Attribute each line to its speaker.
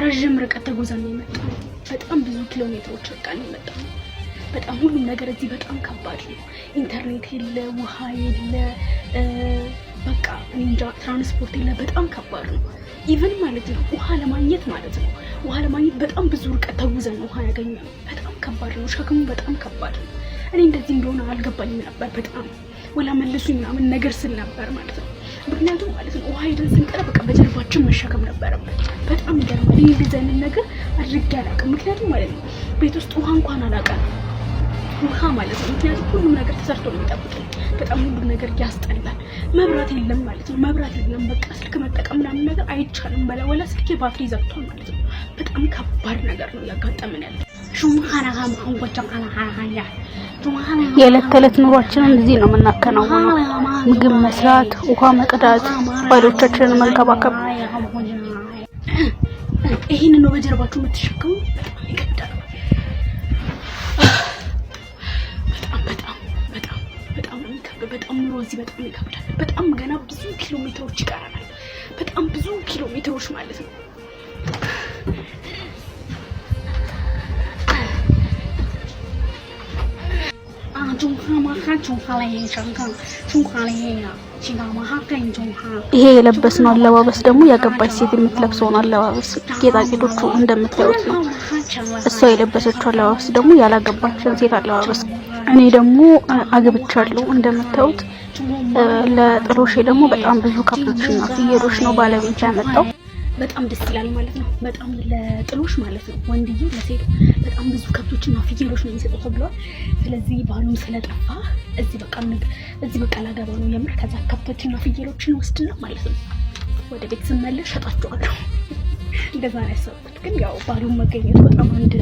Speaker 1: ረጅም ርቀት ተጉዘን ነው የመጣው። በጣም ብዙ ኪሎ ሜትሮች ወጣን የመጣው። በጣም ሁሉም ነገር እዚህ በጣም ከባድ ነው። ኢንተርኔት የለ፣ ውሃ የለ፣ በቃ እንጃ ትራንስፖርት የለ። በጣም ከባድ ነው። ኢቭን ማለት ነው ውሃ ለማግኘት በጣም ብዙ ርቀት ተጉዘን ነው ውሃ ያገኘነው። በጣም ከባድ ነው። ሸክሙ በጣም ከባድ ነው። እኔ እንደዚህ እንደሆነ አልገባኝም ነበር። በጣም ወላ መልሱኝ ምናምን ነገር ስል ነበር ማለት ነው። ምክንያቱም ማለት ነው ውሃ ሄደን ስንቀር በቃ በጀርባችን መሸከም ነበረበት። በጣም ይገርማል። ይሄ እንደዚህ ነገር አድርጌ አላውቅም። ምክንያቱም ማለት ነው ቤት ውስጥ ውሃ እንኳን አላውቅም። ውሃ ማለት ነው ምክንያቱም ሁሉም ነገር ተሰርቶ ነው የሚጠብቀኝ። በጣም ሁሉም ነገር ያስጠላል። መብራት የለም ማለት ነው። መብራት የለም። በቃ ስልክ መጠቀም ምናምን ነገር አይቻልም። ወላ ስልኬ ባትሪ ዘግቷል ማለት ነው። በጣም ከባድ ነገር ነው ያጋጠመን ያለው።
Speaker 2: የዕለት ተዕለት ኑሯችንን እዚህ ነው የምናከናውነው። ምግብ መስራት፣ ውሃ መቅዳት፣ ባሎቻችንን መንከባከብ።
Speaker 1: ይሄንን ነው በጀርባችሁ የምትሸከሙ። በጣም ይከብዳል። በጣም ነው የሚከብደው። በጣም ኑሮ እዚህ በጣም ይከብዳል። በጣም ገና ብዙ ኪሎ ሜትሮች ይቀራናል። በጣም ብዙ ኪሎ ሜትሮች ማለት ነው።
Speaker 2: ይሄ የለበስነው አለባበስ ደግሞ ያገባች ሴት የምትለብሰውን አለባበስ ጌጣጌጦቹ እንደምታዩት ነው። እሷ የለበሰችው አለባበስ ደግሞ ያላገባችን ሴት አለባበስ። እኔ ደግሞ አግብቻለሁ እንደምታዩት። ለጥሎሼ ደግሞ በጣም ብዙ ከብቶችና ፍየሎች ነው ባለቤት ያመጣው።
Speaker 1: በጣም ደስ ይላል ማለት ነው። በጣም ለጥሎሽ ማለት ነው ወንድዬ ለሴት በጣም ብዙ ከብቶችና ፍየሎች ነው የሚሰጠው ተብሏል። ስለዚህ ባሉም ስለጠፋ እዚህ በቃ ላገባ ነው የምር። ከዛ ከብቶችና ፍየሎችን ወስድና ማለት ነው ወደ ቤት ስመለስ ሸጣቸዋለሁ። እንደዛ ነው ያሰብኩት። ግን ያው ባሉም መገኘቱ በጣም አንድ